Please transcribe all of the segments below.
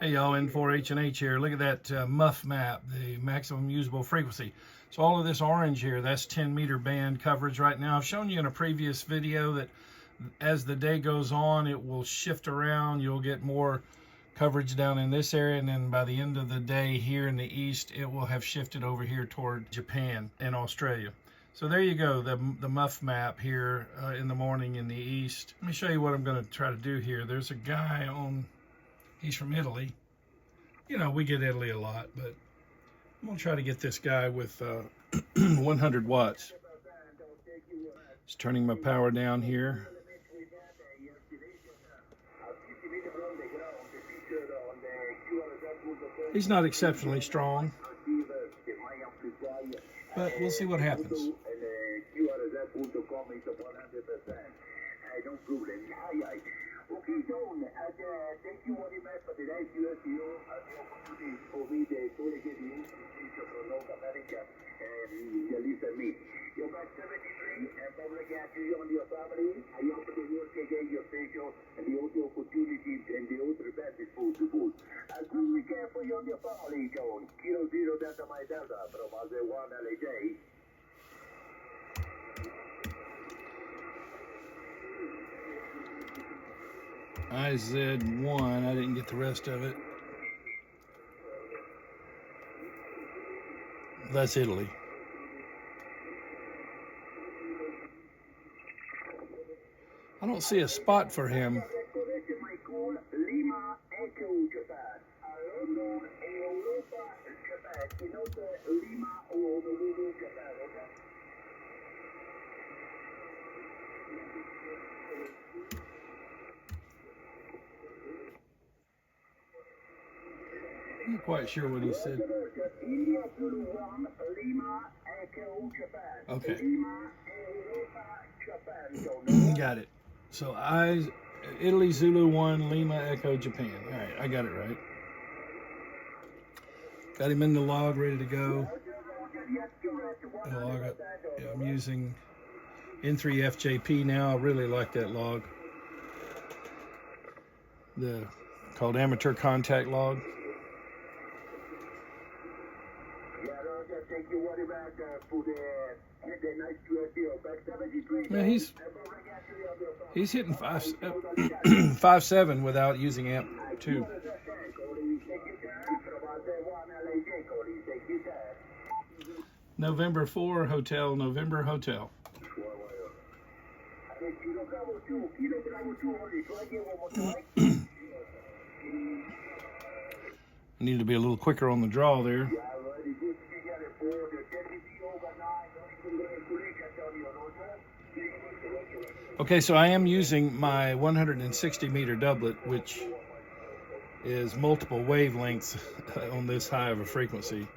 Hey y'all, N4H&H here. Look at that muff map, the maximum usable frequency. So all of this orange here, that's 10 meter band coverage right now. I've shown you in a previous video that as the day goes on, it will shift around. You'll get more coverage down in this area, and then by the end of the day here in the east, it will have shifted over here toward Japan and Australia. So there you go, the muff map here in the morning in the east. Let me show you what I'm going to try to do here. There's a guy on, he's from Italy. You know, we get Italy a lot, but I'm going to try to get this guy with 100 watts. Just turning my power down here. He's not exceptionally strong, but we'll see what happens. IZ1, I didn't get the rest of it. That's Italy. I don't see a spot for him. I'm not quite sure what he said. Okay. Got it. So Italy Zulu 1 Lima Echo Japan. All right, I got it right. Got him in the log, ready to go. Yeah, I'm using N3FJP now. I really like that log. Called amateur contact log. Yeah, he's hitting 5.7 without using amp 2. November 4 Hotel, November Hotel. I need to be a little quicker on the draw there. Okay, so I am using my 160 meter doublet, which is multiple wavelengths on this high of a frequency.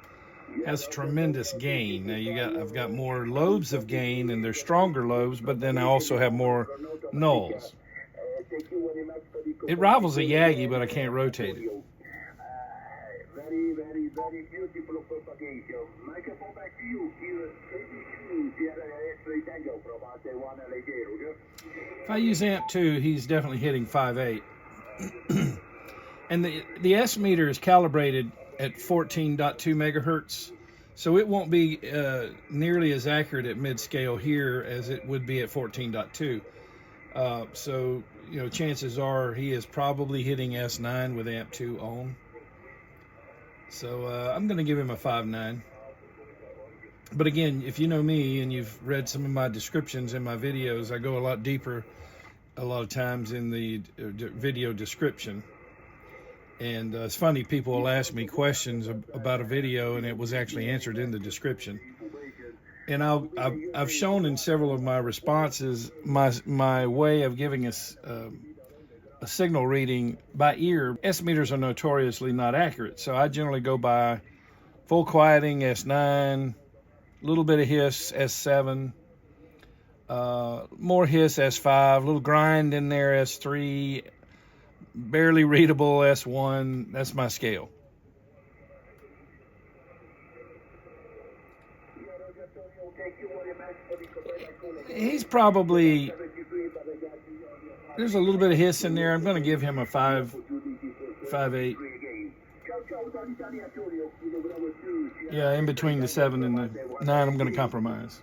Has tremendous gain. Now I've got more lobes of gain, and they're stronger lobes, but then I also have more nulls. It rivals a Yagi, but I can't rotate it. Very beautiful propagation. Microphone back to you. If I use amp 2, he's definitely hitting 5.8. And the S meter is calibrated at 14.2 megahertz, so it won't be nearly as accurate at mid-scale here as it would be at 14.2. So, you know, chances are he is probably hitting S9 with amp 2 on. So I'm going to give him a 5.9. But again, if you know me and you've read some of my descriptions in my videos, I go a lot deeper a lot of times in the video description. And it's funny, people will ask me questions about a video and it was actually answered in the description. And I've shown in several of my responses my way of giving us a signal reading by ear. S meters are notoriously not accurate, so I generally go by full quieting S9, a little bit of hiss S7, more hiss S5, a little grind in there S3, barely readable S1. That's my scale. He's probably, there's a little bit of hiss in there. I'm going to give him a 5.8. Yeah, in between the 7 and the 9, I'm going to compromise.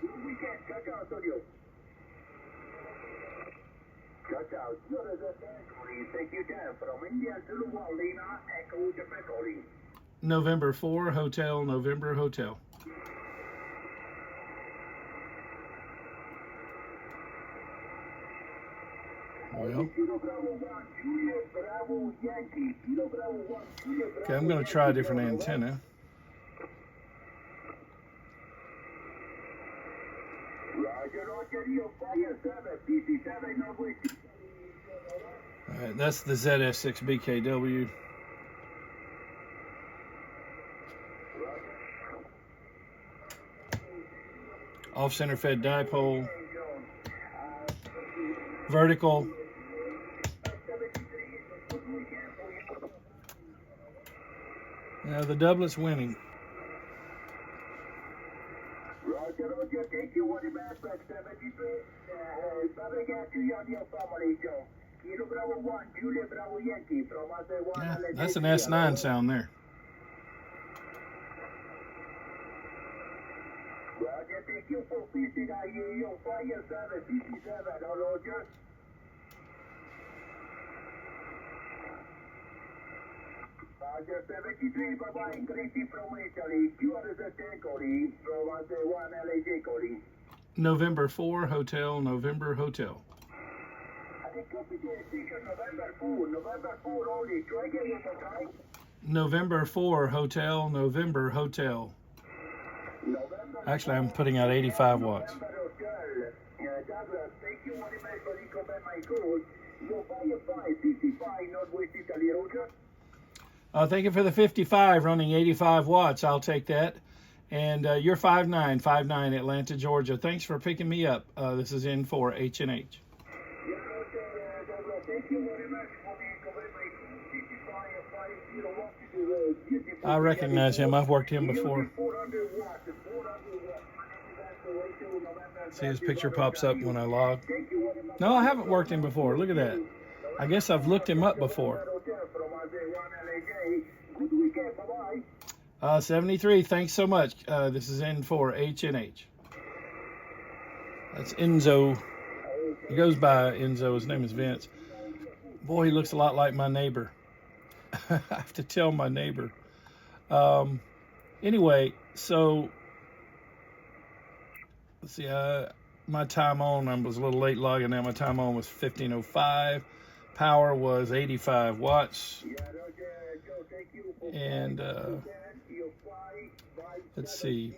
November 4, Hotel, November Hotel. Well, okay, I'm going to try a different antenna. All right, that's the ZS6BKW. Off-center fed dipole. Vertical. Now the doublet's winning. Yeah, that's an S9 sound there. November 4, Hotel, November Hotel. November 4, Hotel, November Hotel. Actually, I'm putting out 85 watts. Thank you for the 55, running 85 watts. I'll take that. And you're 59 Atlanta, Georgia. Thanks for picking me up. This is N4H&H. I recognize him. I've worked him before. See, his picture pops up when I log. No, I haven't worked him before. Look at that. I guess I've looked him up before. 73, thanks so much. This is N4H&H. That's Enzo. He goes by Enzo. His name is Vince. Boy, he looks a lot like my neighbor. I have to tell my neighbor. Anyway, so let's see. My time on, I was a little late logging out. My time on was 15:05. Power was 85 watts. And let's see.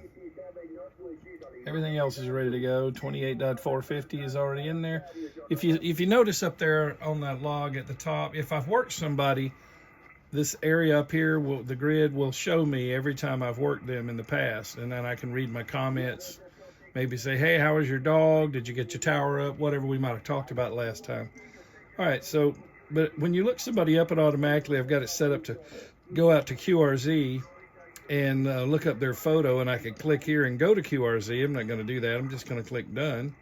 Everything else is ready to go. 28.450 is already in there. If you notice up there on that log at the top, if I've worked somebody, this area up here, the grid will show me every time I've worked them in the past, and then I can read my comments, maybe say, hey, how was your dog? Did you get your tower up? Whatever we might have talked about last time. All right, so, but when you look somebody up, it automatically, I've got it set up to go out to QRZ and look up their photo, and I can click here and go to QRZ. I'm not going to do that. I'm just going to click done,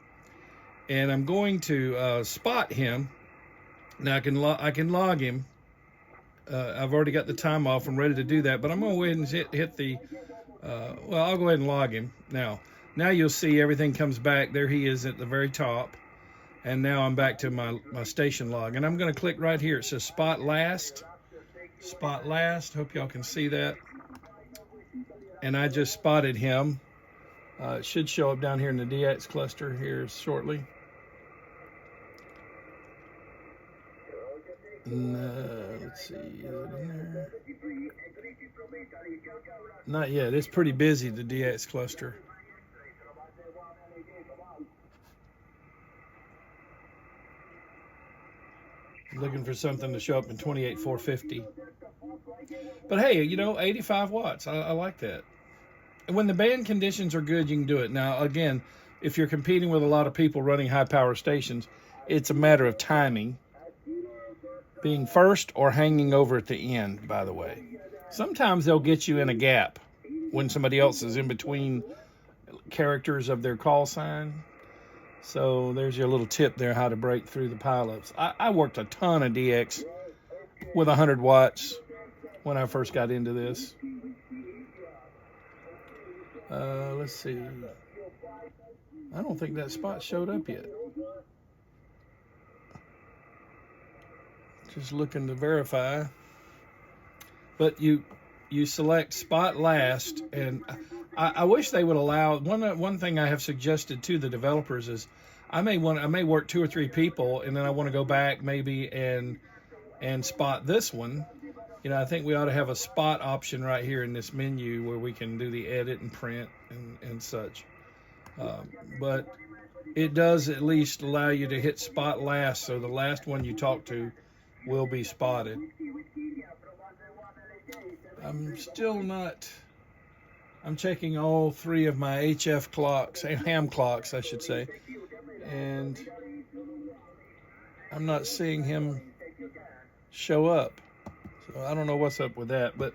and I'm going to spot him. Now I can log him. I've already got the time off. I'm ready to do that, but I'm going to go ahead and hit the, well, I'll go ahead and log him. Now you'll see everything comes back. There he is at the very top. And now I'm back to my station log. And I'm going to click right here. It says spot last. Spot last. Hope y'all can see that. And I just spotted him. It should show up down here in the DX cluster here shortly. Let's see, is it in there? Not yet. It's pretty busy, the DX cluster. Looking for something to show up in 28.450. But hey, you know, 85 watts. I like that. And when the band conditions are good, you can do it. Now, again, if you're competing with a lot of people running high power stations, it's a matter of timing. Being first or hanging over at the end, by the way. Sometimes they'll get you in a gap when somebody else is in between characters of their call sign. So there's your little tip there, how to break through the pileups. I worked a ton of DX with 100 watts. when I first got into this. Let's see. I don't think that spot showed up yet. Just looking to verify. But you select spot last, and I wish they would allow, one thing I have suggested to the developers is I may work 2 or 3 people, and then I want to go back maybe and spot this one. You know, I think we ought to have a spot option right here in this menu where we can do the edit and print and such. But it does at least allow you to hit spot last, so the last one you talk to will be spotted. I'm still not, I'm checking all 3 of my HF clocks, ham clocks I should say, and I'm not seeing him show up. So I don't know what's up with that, but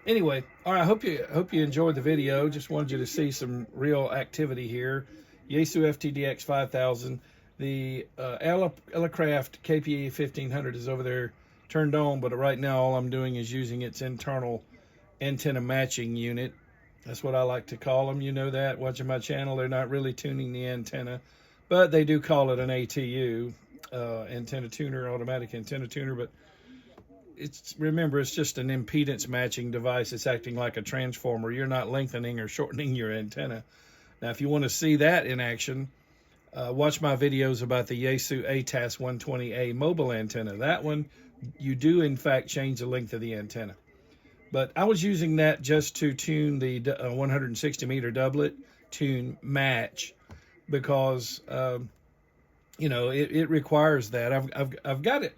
anyway, all right, I hope you enjoyed the video. Just wanted you to see some real activity here. Yaesu FTDX 5000, the Elecraft KPA 1500 is over there turned on, but right now all I'm doing is using its internal antenna matching unit. That's what I like to call them. You know that, watching my channel, they're not really tuning the antenna, but they do call it an ATU, antenna tuner, automatic antenna tuner, but remember, it's just an impedance matching device. It's acting like a transformer. You're not lengthening or shortening your antenna. Now, if you want to see that in action, watch my videos about the Yaesu ATAS 120A mobile antenna. That one, you do in fact change the length of the antenna. But I was using that just to tune the 160 meter doublet tune match because, you know, it requires that. I've got it.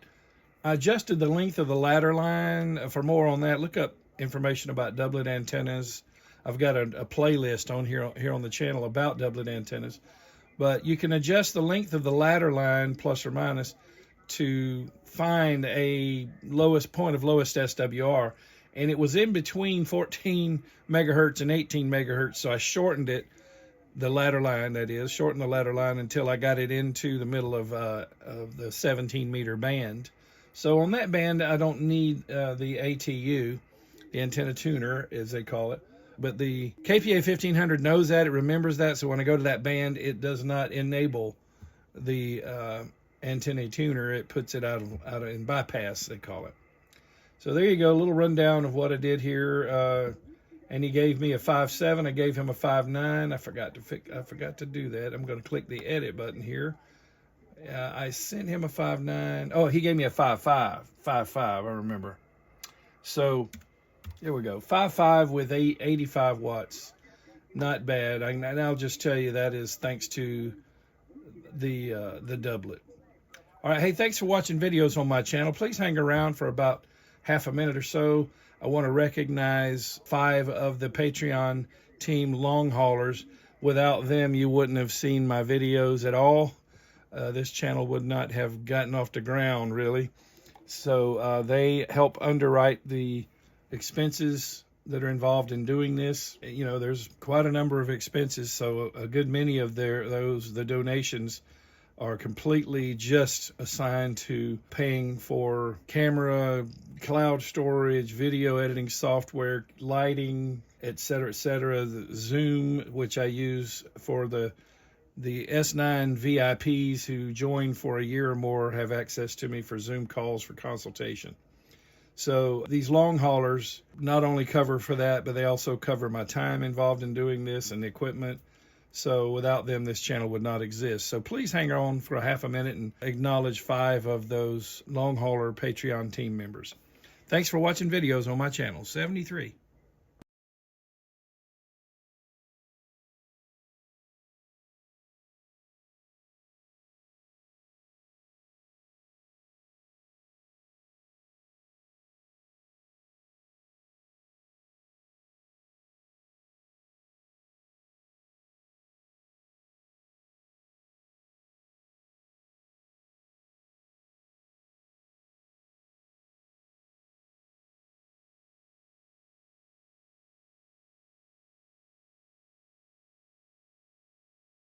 I adjusted the length of the ladder line. For more on that, look up information about doublet antennas. I've got a playlist on here on the channel about doublet antennas. But you can adjust the length of the ladder line, plus or minus, to find a lowest point of lowest SWR. And it was in between 14 megahertz and 18 megahertz, so I shortened it, the ladder line that is, shortened the ladder line until I got it into the middle of the 17 meter band. So on that band, I don't need the ATU, the antenna tuner, as they call it. But the KPA 1500 knows that, it remembers that, so when I go to that band, it does not enable the antenna tuner. It puts it out in bypass, they call it. So there you go, a little rundown of what I did here. And he gave me a 5.7, I gave him a 5.9. I forgot to do that. I'm going to click the edit button here. I sent him a 5.9. Oh, he gave me a 5.5, I remember. So there we go, 5.5 with 85 watts. Not bad. And I'll just tell you that is thanks to the doublet. All right, hey, thanks for watching videos on my channel. Please hang around for about half a minute or so. I want to recognize 5 of the Patreon team long haulers. Without them, you wouldn't have seen my videos at all. This channel would not have gotten off the ground, really. So they help underwrite the expenses that are involved in doing this. You know, there's quite a number of expenses, so a good many of the donations are completely just assigned to paying for camera, cloud storage, video editing software, lighting, etc., etc. The Zoom, which I use for the S9 VIPs who join for a year or more, have access to me for Zoom calls for consultation. So these long haulers not only cover for that, but they also cover my time involved in doing this and the equipment. So without them, this channel would not exist. So please hang on for a half a minute and acknowledge 5 of those long hauler Patreon team members. Thanks for watching videos on my channel, 73.